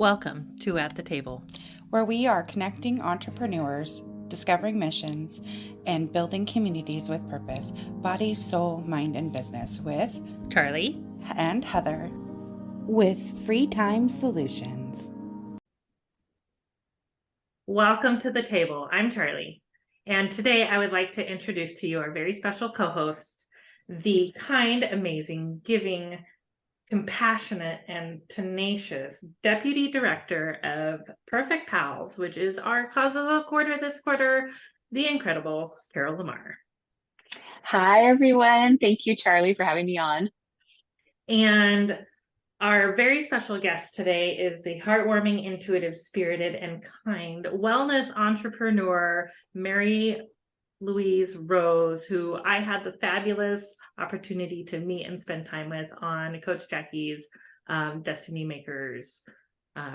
Welcome to At the Table, where we are connecting entrepreneurs, discovering missions, and building communities with purpose, body, soul, mind, and business with Charlie and Heather with Free Time Solutions. Welcome to the table. I'm Charlie, and today I would like to introduce to you our very special co-host, the kind, amazing, giving, compassionate, and tenacious Deputy Director of Perfect Pals, which is our cause of the quarter this quarter, the incredible Carol Lamar. Hi, everyone. Thank you, Charlie, for having me on. And our very special guest today is the heartwarming, intuitive, spirited, and kind wellness entrepreneur, Mary Louise Rose, who I had the fabulous opportunity to meet and spend time with on Coach Jackie's Destiny Makers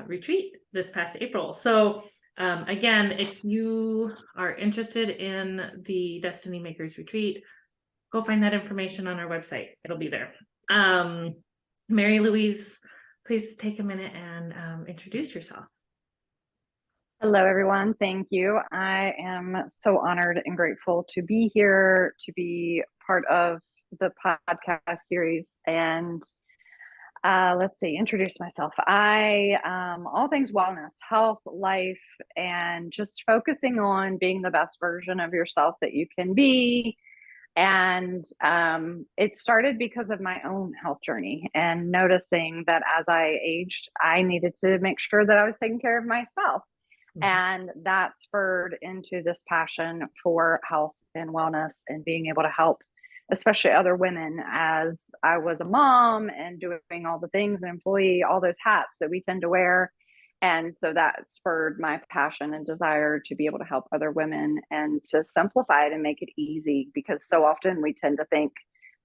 retreat this past April. So again, if you are interested in the Destiny Makers retreat, go find that information on our website. It'll be there. Mary Louise, please take a minute and introduce yourself. Hello, everyone. Thank you. I am so honored and grateful to be here, to be part of the podcast series. And let's see, introduce myself. I, all things wellness, health, life, and just focusing on being the best version of yourself that you can be. And it started because of my own health journey and noticing that as I aged, I needed to make sure that I was taking care of myself. And that spurred into this passion for health and wellness and being able to help, especially other women, as I was a mom and doing all the things, an employee, all those hats that we tend to wear. And so that spurred my passion and desire to be able to help other women and to simplify it and make it easy, because so often we tend to think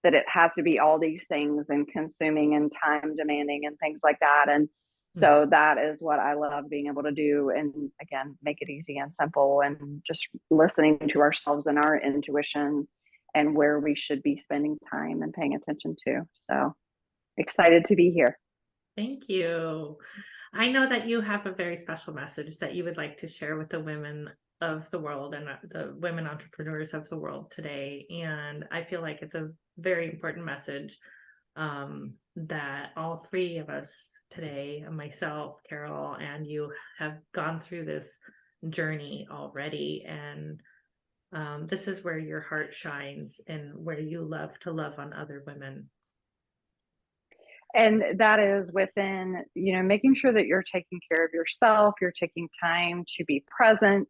that it has to be all these things and consuming and time demanding and things like that. And so that is what I love being able to do. And again, make it easy and simple and just listening to ourselves and our intuition and where we should be spending time and paying attention to. So excited to be here. Thank you. I know that you have a very special message that you would like to share with the women of the world and the women entrepreneurs of the world today. And I feel like it's a very important message that all three of us today, myself, Carol, and you, have gone through this journey already. And this is where your heart shines and where you love to love on other women. And that is within, making sure that you're taking care of yourself, you're taking time to be present.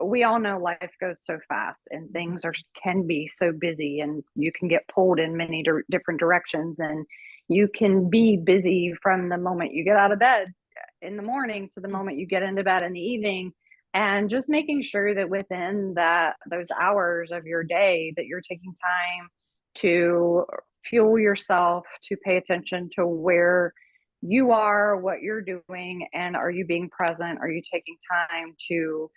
We all know life goes so fast and things can be so busy, and you can get pulled in many different directions, and you can be busy from the moment you get out of bed in the morning to the moment you get into bed in the evening. And just making sure that within those hours of your day that you're taking time to fuel yourself, to pay attention to where you are, what you're doing, and are you being present? Are you taking time to,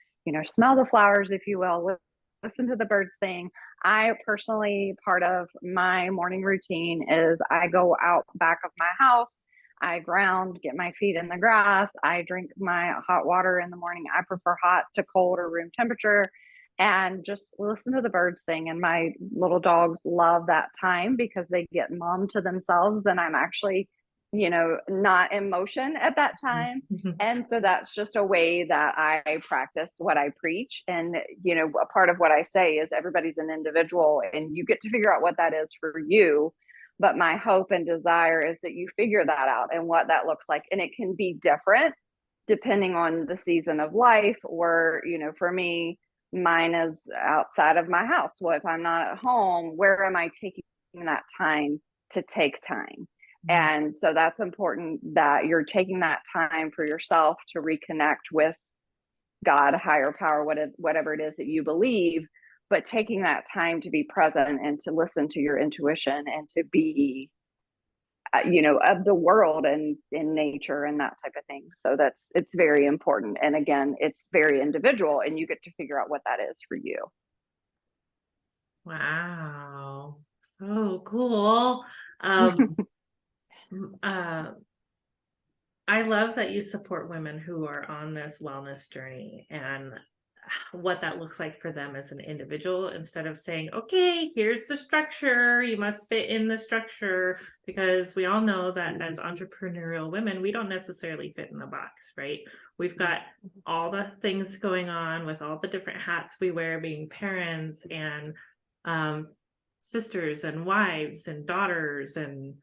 smell the flowers, if you will, listen to the birds sing? I personally, part of my morning routine is I go out back of my house, I ground, get my feet in the grass, I drink my hot water in the morning. I prefer hot to cold or room temperature, and just listen to the birds sing. And my little dogs love that time because they get mom to themselves, and I'm actually, not in motion at that time. And so that's just a way that I practice what I preach. And, a part of what I say is everybody's an individual and you get to figure out what that is for you. But my hope and desire is that you figure that out and what that looks like. And it can be different depending on the season of life, or, for me, mine is outside of my house. Well, if I'm not at home, where am I taking that time to take time? And so that's important, that you're taking that time for yourself to reconnect with God, higher power, whatever it is that you believe, but taking that time to be present and to listen to your intuition and to be, of the world and in nature and that type of thing. So it's very important. And again, it's very individual, and you get to figure out what that is for you. Wow. So cool. I love that you support women who are on this wellness journey and what that looks like for them as an individual, instead of saying, okay, here's the structure, you must fit in the structure, because we all know that as entrepreneurial women, we don't necessarily fit in the box, right? We've got all the things going on with all the different hats we wear, being parents and sisters and wives and daughters and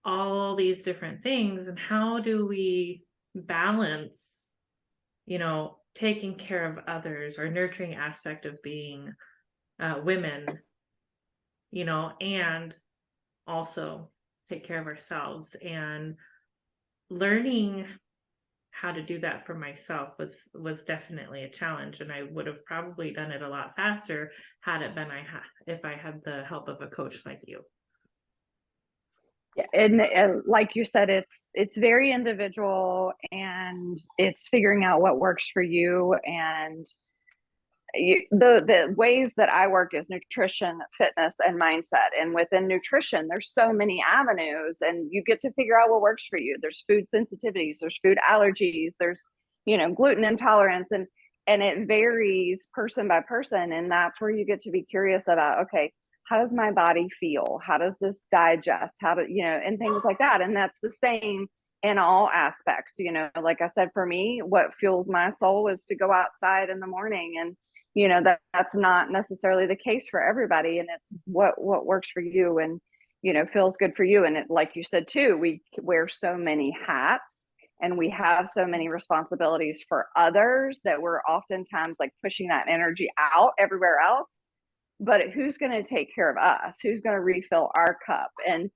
all these different things. And how do we balance, taking care of others, or nurturing aspect of being women, and also take care of ourselves? And learning how to do that for myself was definitely a challenge, and I would have probably done it a lot faster had it been if I had the help of a coach like you. Yeah, and like you said, it's very individual, and it's figuring out what works for you. And the ways that I work is nutrition, fitness, and mindset. And within nutrition, there's so many avenues, and you get to figure out what works for you. There's food sensitivities, there's food allergies, there's gluten intolerance, and it varies person by person. And that's where you get to be curious about, okay, how does my body feel? How does this digest? How do and things like that. And that's the same in all aspects. Like I said, for me, what fuels my soul is to go outside in the morning, and that's not necessarily the case for everybody, and it's what works for you, and feels good for you. And it, like you said too, we wear so many hats, and we have so many responsibilities for others that we're oftentimes like pushing that energy out everywhere else. But who's going to take care of us? Who's going to refill our cup? And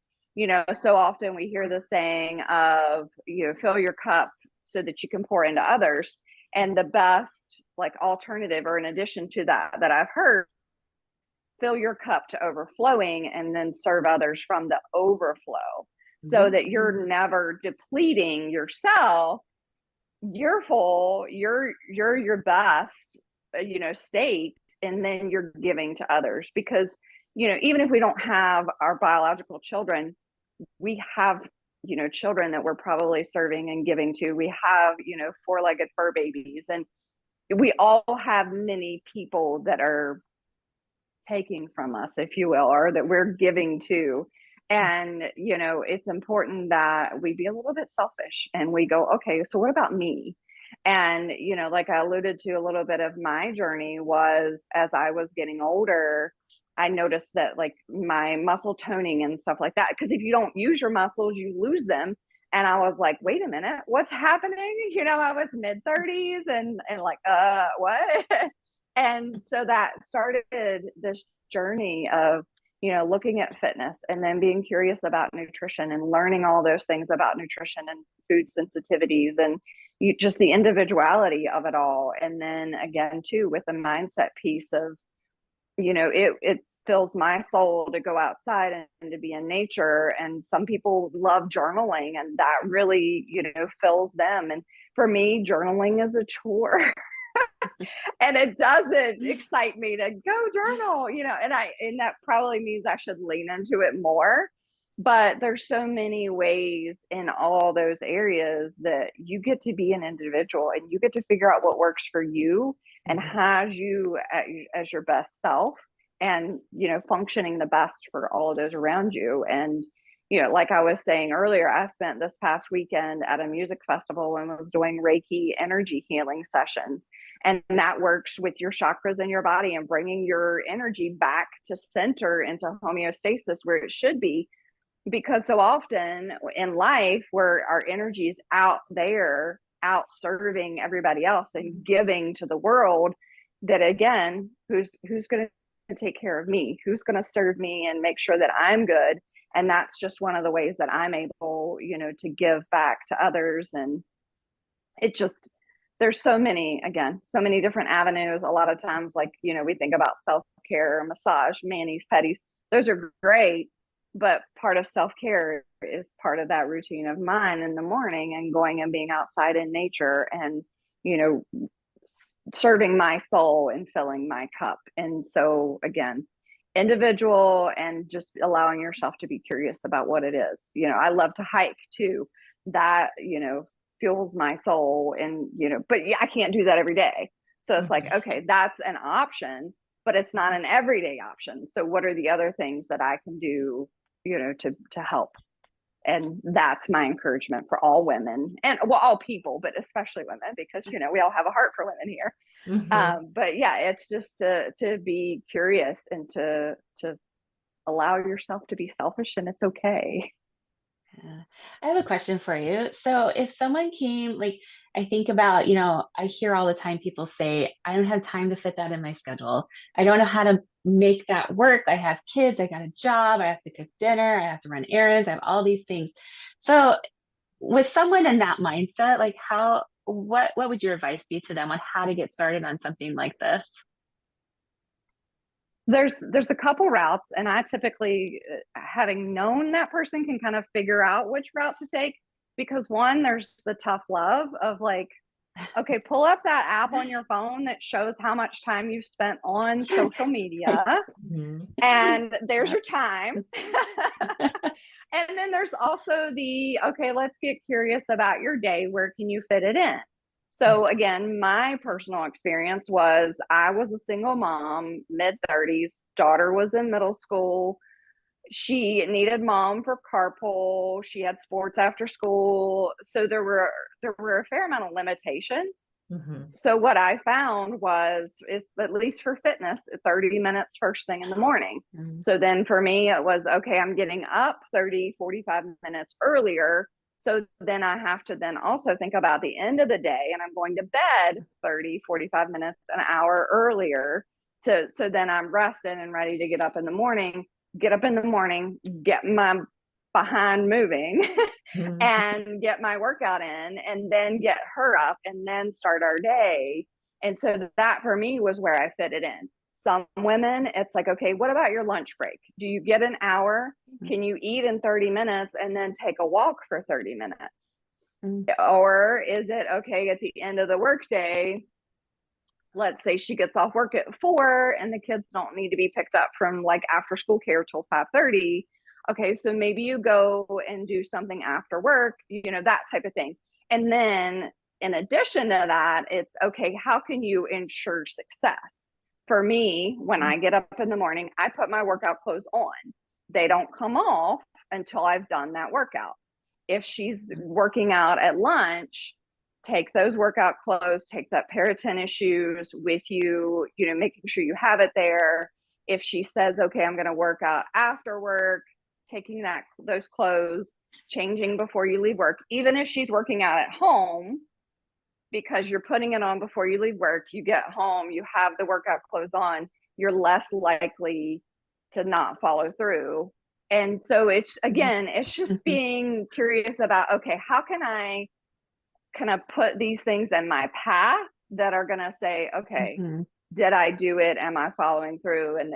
so often we hear the saying of fill your cup so that you can pour into others. And the best like alternative, or in addition to that I've heard, fill your cup to overflowing and then serve others from the overflow, so that you're never depleting yourself. You're full, you're your best state, and then you're giving to others. Because even if we don't have our biological children, we have children that we're probably serving and giving to. We have four-legged fur babies, and we all have many people that are taking from us, if you will, or that we're giving to. And it's important that we be a little bit selfish, and we go, okay, so what about me? And like I alluded to, a little bit of my journey was, as I was getting older, I noticed that like my muscle toning and stuff like that, because if you don't use your muscles, you lose them. And I was like, wait a minute, what's happening? I was mid-30s, and like, what? And so that started this journey of looking at fitness, and then being curious about nutrition, and learning all those things about nutrition and food sensitivities, and just the individuality of it all. And then again too, with the mindset piece of it fills my soul to go outside and to be in nature. And some people love journaling, and that really fills them. And for me, journaling is a chore. And it doesn't excite me to go journal, and that probably means I should lean into it more. But there's so many ways in all those areas that you get to be an individual, and you get to figure out what works for you and has you as your best self, and functioning the best for all of those around you. And like I was saying earlier, I spent this past weekend at a music festival and was doing Reiki energy healing sessions. And that works with your chakras in your body and bringing your energy back to center, into homeostasis where it should be. Because so often in life, where our energy is out there, out serving everybody else and giving to the world, that again, who's going to take care of me? Who's going to serve me and make sure that I'm good? And that's just one of the ways that I'm able, to give back to others. And it just, there's so many different avenues. A lot of times, like, we think about self-care, massage, manis, pedis. Those are great. But part of self-care is part of that routine of mine in the morning, and going and being outside in nature, and, serving my soul and filling my cup. And so again, individual, and just allowing yourself to be curious about what it is. I love to hike too. That, fuels my soul. And, but yeah, I can't do that every day. So it's like, okay, that's an option, but it's not an everyday option. So what are the other things that I can do, to help? And that's my encouragement for all women, and well, all people, but especially women, because, we all have a heart for women here. But yeah, it's just to be curious and to allow yourself to be selfish, and it's okay. Yeah. I have a question for you. So if someone came, like, I think about, I hear all the time people say, I don't have time to fit that in my schedule. I don't know how to make that work. I have kids, I got a job, I have to cook dinner, I have to run errands, I have all these things. So with someone in that mindset, like what would your advice be to them on how to get started on something like this? There's a couple routes, and I typically, having known that person, can kind of figure out which route to take, because one, there's the tough love of like, okay, pull up that app on your phone that shows how much time you've spent on social media, and there's your time. And then there's also the, okay, let's get curious about your day. Where can you fit it in? So again, my personal experience was I was a single mom, mid-30s, daughter was in middle school. She needed mom for carpool. She had sports after school. So there were a fair amount of limitations. So what I found is at least for fitness, 30 minutes first thing in the morning. So then for me, it was, okay, I'm getting up 30, 45 minutes earlier. So then I have to then also think about the end of the day, and I'm going to bed 30, 45 minutes, an hour earlier. So then I'm rested and ready to get up in the morning, get my behind moving and get my workout in, and then get her up and then start our day. And so that for me was where I fit it in. Some women, it's like, okay, what about your lunch break? Do you get an hour? Can you eat in 30 minutes and then take a walk for 30 minutes? Or is it, okay, at the end of the workday, let's say she gets off work at 4 and the kids don't need to be picked up from like after school care till 5:30. Okay, so maybe you go and do something after work, that type of thing. And then in addition to that, it's okay, how can you ensure success? For me, when I get up in the morning, I put my workout clothes on. They don't come off until I've done that workout. If she's working out at lunch, take those workout clothes, take that pair of tennis shoes with you, making sure you have it there. If she says, okay, I'm going to work out after work, taking those clothes, changing before you leave work. Even if she's working out at home, because you're putting it on before you leave work, you get home, you have the workout clothes on, you're less likely to not follow through. And so it's just being curious about, okay, how can I kind of put these things in my path that are going to say, okay, did I do it? Am I following through? And,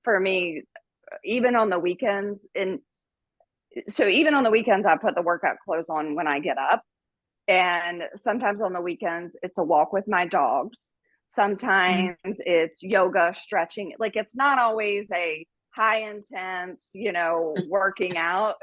for me, even on the weekends, I put the workout clothes on when I get up. And sometimes on the weekends, it's a walk with my dogs. Sometimes it's yoga, stretching. Like, it's not always a high intense, working out,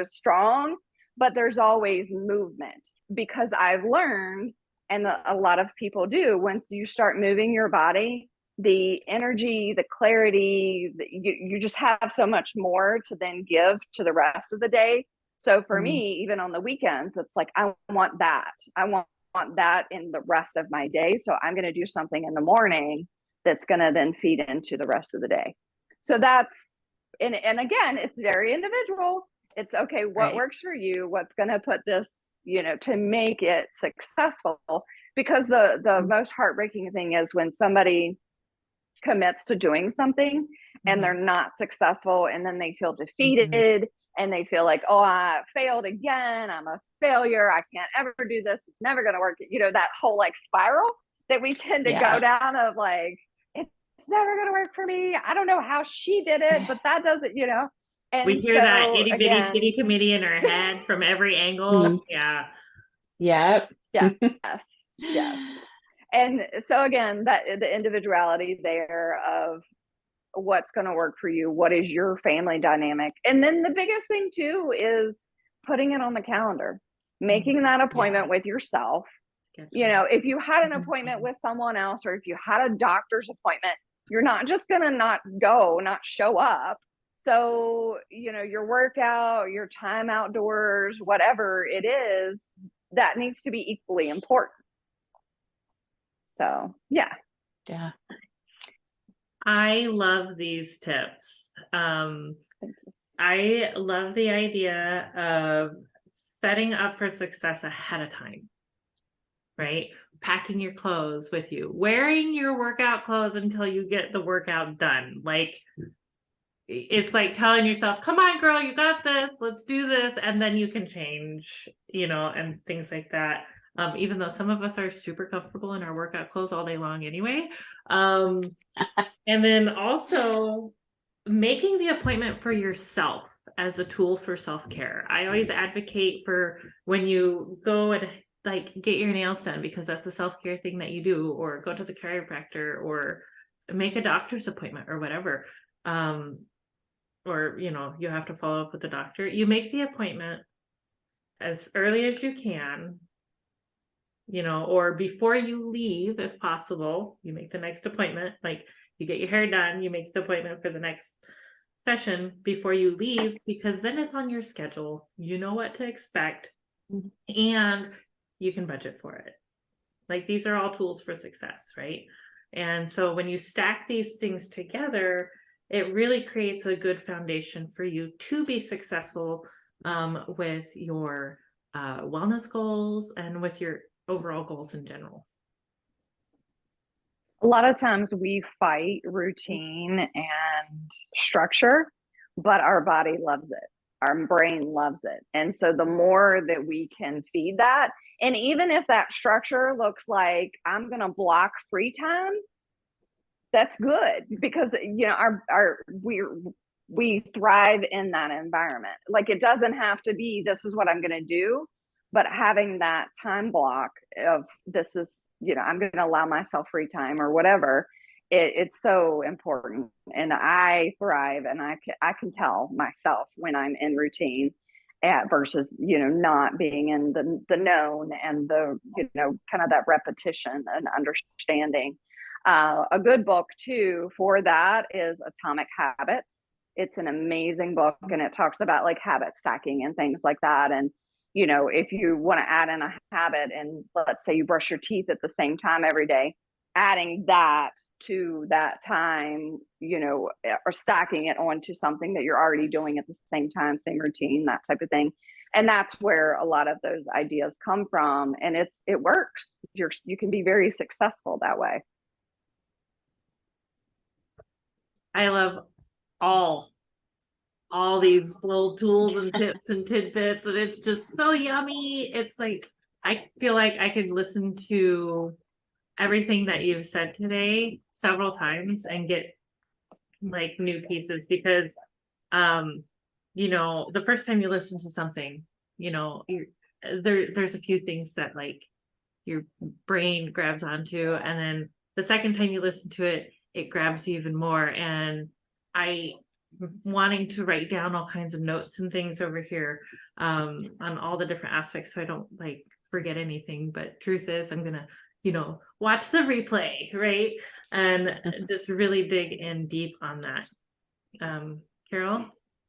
strong, but there's always movement, because I've learned, and a lot of people do, once you start moving your body, the energy, the clarity, you just have so much more to then give to the rest of the day. So for me, even on the weekends, it's like, I want that. I want that in the rest of my day. So I'm going to do something in the morning that's going to then feed into the rest of the day. So that's, and again, it's very individual. It's okay, what works for you? What's going to put this, to make it successful? Because the most heartbreaking thing is when somebody commits to doing something and they're not successful, and then they feel defeated. And they feel like, oh, I failed again. I'm a failure. I can't ever do this. It's never going to work. That whole like spiral that we tend to go down of like, it's never going to work for me. I don't know how she did it, but that doesn't, And we hear that itty bitty shitty committee in our head from every angle. Yeah. Yep. Yes. And so again, that the individuality there of what's going to work for you, what is your family dynamic. And then the biggest thing too is putting it on the calendar. making that appointment with yourself. You know, if you had an appointment with someone else, or if you had a doctor's appointment, you're not just going to not go, not show up. So, you know, your workout, your time outdoors, whatever it is, that needs to be equally important. So, yeah. Yeah. I love these tips. I love the idea of setting up for success ahead of time, right? Packing your clothes with you, wearing your workout clothes until you get the workout done. Like, it's like telling yourself, come on, girl, you got this, let's do this. And then you can change, you know, and things like that. Even though some of us are super comfortable in our workout clothes all day long anyway. And then also making the appointment for yourself as a tool for self-care. I always advocate for when you go and like get your nails done, because that's a self-care thing that you do, or go to the chiropractor, or make a doctor's appointment or whatever. Or, you know, you have to follow up with the doctor. You make the appointment as early as you can, you know, or before you leave, if possible. You make the next appointment, like you get your hair done, you make the appointment for the next session before you leave, because then it's on your schedule. You know what to expect, and you can budget for it. Like, these are all tools for success, right? And so when you stack these things together, it really creates a good foundation for you to be successful with your wellness goals and with your overall goals in general. A lot of times we fight routine and structure, but our body loves it. Our brain loves it. And so the more that we can feed that, and even if that structure looks like I'm going to block free time, that's good, because, you know, we thrive in that environment. Like, it doesn't have to be, this is what I'm going to do, but having that time block of, this is, you know, I'm going to allow myself free time or whatever. It's so important. And I thrive, and I can tell myself when I'm in routine versus, you know, not being in the known and the, you know, kind of that repetition and understanding. A good book too for that is Atomic Habits. It's an amazing book, and it talks about like habit stacking and things like that. And, you know, if you want to add in a habit, and let's say you brush your teeth at the same time every day, adding that to that time, you know, or stacking it onto something that you're already doing at the same time, same routine, that type of thing. And that's where a lot of those ideas come from. And it works. You can be very successful that way. I love all these little tools and tips and tidbits, and it's just so yummy. It's like, I feel like I could listen to everything that you've said today several times and get like new pieces, because you know, the first time you listen to something, you know, there's a few things that like your brain grabs onto, and then the second time you listen to it, it grabs you even more. And I wanting to write down all kinds of notes and things over here on all the different aspects, so I don't like forget anything. But truth is, I'm gonna, you know, watch the replay, right? And just really dig in deep on that. Carol, do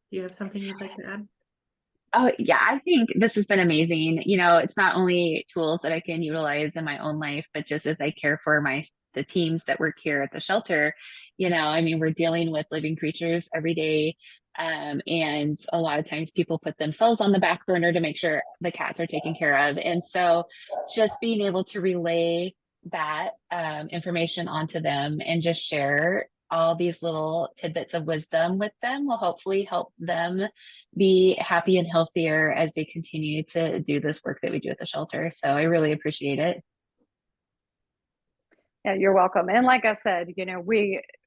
you have something you'd like to add? Oh, yeah, I think this has been amazing. You know, it's not only tools that I can utilize in my own life, but just as I care for the teams that work here at the shelter. You know, I mean, we're dealing with living creatures every day. And a lot of times people put themselves on the back burner to make sure the cats are taken care of. And so just being able to relay that information onto them and just share all these little tidbits of wisdom with them will hopefully help them be happy and healthier as they continue to do this work that we do at the shelter. So I really appreciate it. Yeah, you're welcome. And like I said, you know,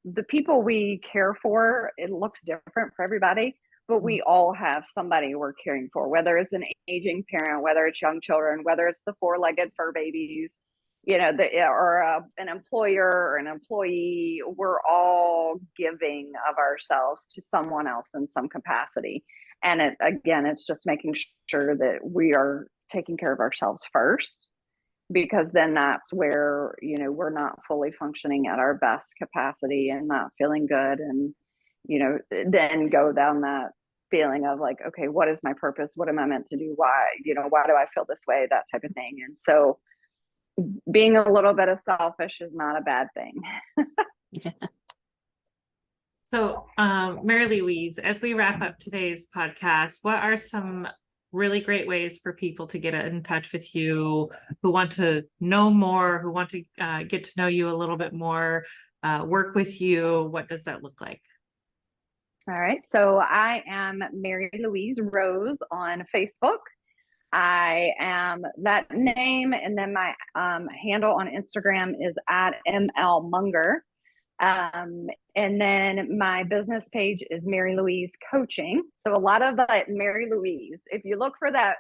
the people we care for, it looks different for everybody, but we all have somebody we're caring for, whether it's an aging parent, whether it's young children, whether it's the four-legged fur babies, you know, or an employer or an employee. We're all giving of ourselves to someone else in some capacity. And it's just making sure that we are taking care of ourselves first, because then that's where, we're not fully functioning at our best capacity and not feeling good. And, then go down that feeling of like, okay, what is my purpose? What am I meant to do? Why, why do I feel this way? That type of thing. And so being a little bit of selfish is not a bad thing. So, Mary Louise, as we wrap up today's podcast, what are some really great ways for people to get in touch with you, who want to know more, who want to get to know you a little bit more, work with you? What does that look like? All right. So I am Mary Louise Rose on Facebook. I am that name. And then my handle on Instagram is at ML Munger. And then my business page is Mary Louise Coaching. So a lot of that Mary Louise, if you look for that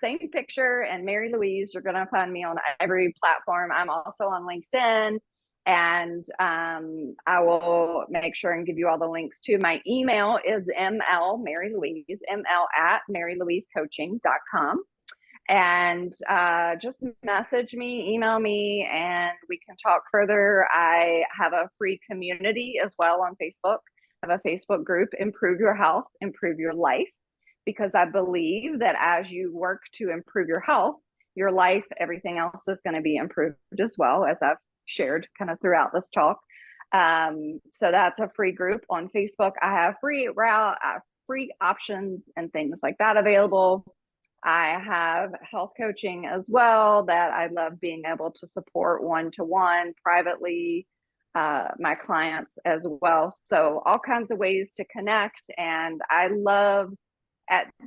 same picture and Mary Louise, you're going to find me on every platform. I'm also on LinkedIn, and I will make sure and give you all the links to my email is ML Mary Louise, ML at MaryLouiseCoaching.com. And just message me, email me, and we can talk further. I have a free community as well on Facebook. I have a Facebook group, Improve Your Health, Improve Your Life, because I believe that as you work to improve your health, your life, everything else is going to be improved as well, as I've shared kind of throughout this talk. So that's a free group on Facebook. I have free options and things like that available. I have health coaching as well that I love being able to support one-to-one privately, my clients as well. So all kinds of ways to connect. And I love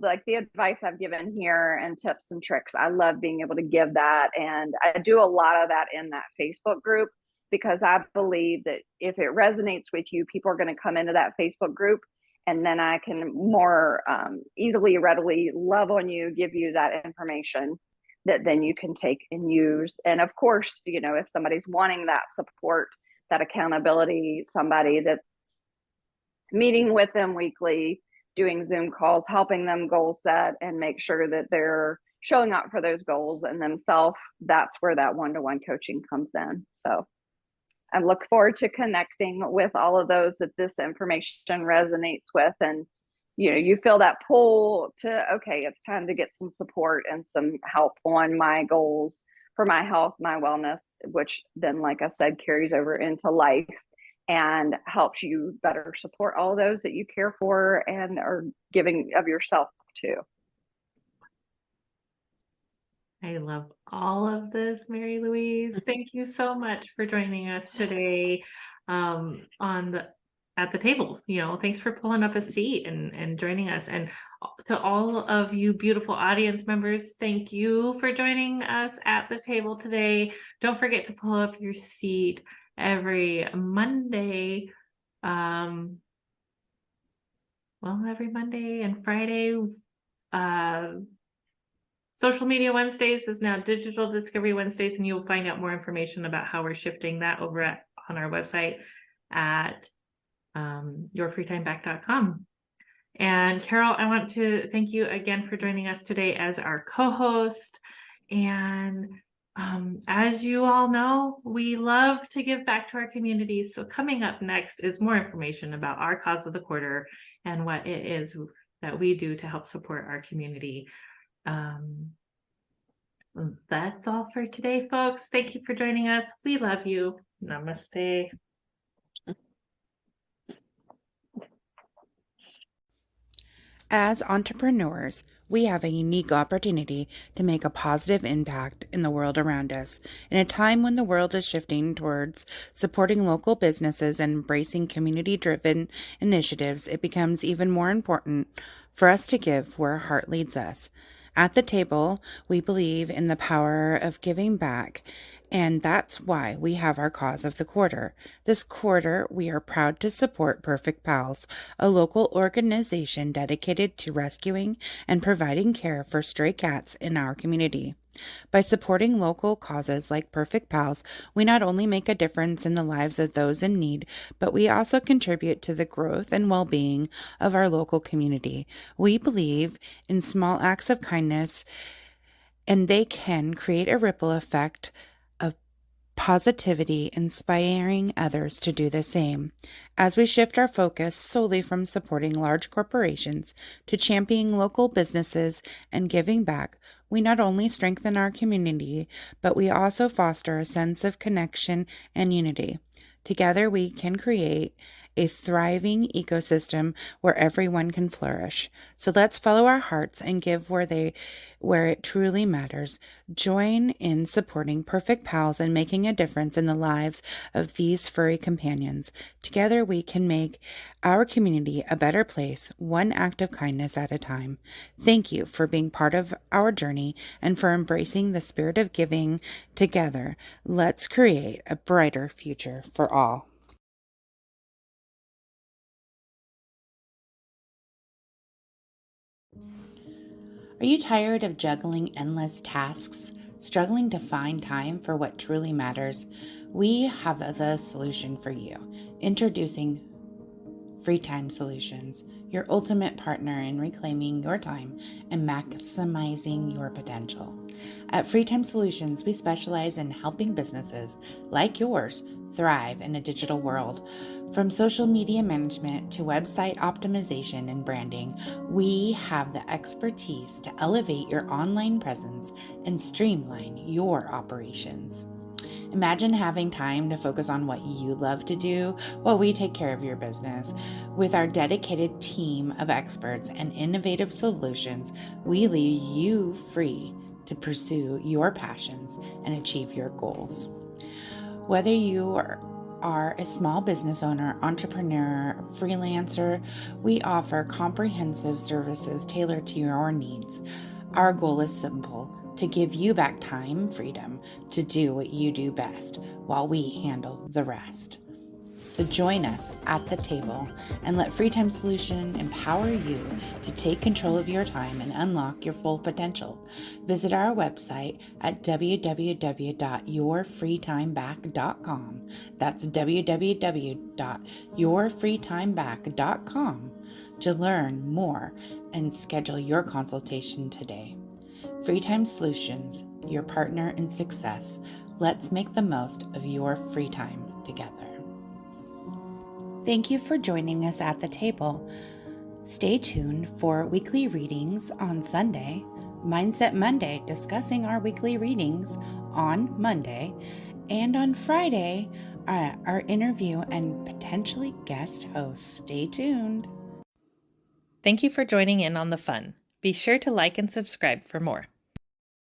like the advice I've given here and tips and tricks. I love being able to give that. And I do a lot of that in that Facebook group, because I believe that if it resonates with you, people are going to come into that Facebook group, and then I can more easily, readily love on you, give you that information that then you can take and use. And of course, if somebody's wanting that support, that accountability, somebody that's meeting with them weekly, doing Zoom calls, helping them goal set and make sure that they're showing up for those goals and themselves, that's where that one-to-one coaching comes in. So I look forward to connecting with all of those that this information resonates with. And, you feel that pull to, okay, it's time to get some support and some help on my goals for my health, my wellness, which then, like I said, carries over into life and helps you better support all those that you care for and are giving of yourself to. I love all of this, Mary Louise. Thank you so much for joining us today at the table. Thanks for pulling up a seat and joining us. And to all of you beautiful audience members, thank you for joining us at the table today. Don't forget to pull up your seat every Monday. Every Monday and Friday. Social Media Wednesdays is now Digital Discovery Wednesdays, and you'll find out more information about how we're shifting that over on our website at yourfreetimeback.com. And Carol, I want to thank you again for joining us today as our co-host. And as you all know, we love to give back to our communities. So coming up next is more information about our cause of the quarter and what it is that we do to help support our community. That's all for today, folks. Thank you for joining us. We love you. Namaste. As entrepreneurs, we have a unique opportunity to make a positive impact in the world around us. In a time when the world is shifting towards supporting local businesses and embracing community-driven initiatives, it becomes even more important for us to give where our heart leads us. At the table, we believe in the power of giving back, and that's why we have our cause of the quarter. This quarter, we are proud to support Perfect Pals, a local organization dedicated to rescuing and providing care for stray cats in our community. By supporting local causes like Perfect Pals, we not only make a difference in the lives of those in need, but we also contribute to the growth and well-being of our local community. We believe in small acts of kindness, and they can create a ripple effect of positivity, inspiring others to do the same. As we shift our focus solely from supporting large corporations to championing local businesses and giving back, we not only strengthen our community, but we also foster a sense of connection and unity. Together, we can create a thriving ecosystem where everyone can flourish. So let's follow our hearts and give where it truly matters. Join in supporting Perfect Pals and making a difference in the lives of these furry companions. Together we can make our community a better place, one act of kindness at a time. Thank you for being part of our journey and for embracing the spirit of giving. Together, let's create a brighter future for all. Are you tired of juggling endless tasks, struggling to find time for what truly matters? We have the solution for you. Introducing Free Time Solutions, your ultimate partner in reclaiming your time and maximizing your potential. At Free Time Solutions, we specialize in helping businesses like yours thrive in a digital world. From social media management to website optimization and branding, we have the expertise to elevate your online presence and streamline your operations. Imagine having time to focus on what you love to do while we take care of your business. With our dedicated team of experts and innovative solutions, we leave you free to pursue your passions and achieve your goals. Whether you are a small business owner, entrepreneur, freelancer, we offer comprehensive services tailored to your needs. Our goal is simple: to give you back time, freedom to do what you do best while we handle the rest. So join us at the table and let Free Time Solution empower you to take control of your time and unlock your full potential. Visit our website at www.yourfreetimeback.com. That's www.yourfreetimeback.com to learn more and schedule your consultation today. Free Time Solutions, your partner in success. Let's make the most of your free time together. Thank you for joining us at the table. Stay tuned for weekly readings on Sunday, Mindset Monday, discussing our weekly readings on Monday, and on Friday, our interview and potentially guest hosts. Stay tuned. Thank you for joining in on the fun. Be sure to like and subscribe for more.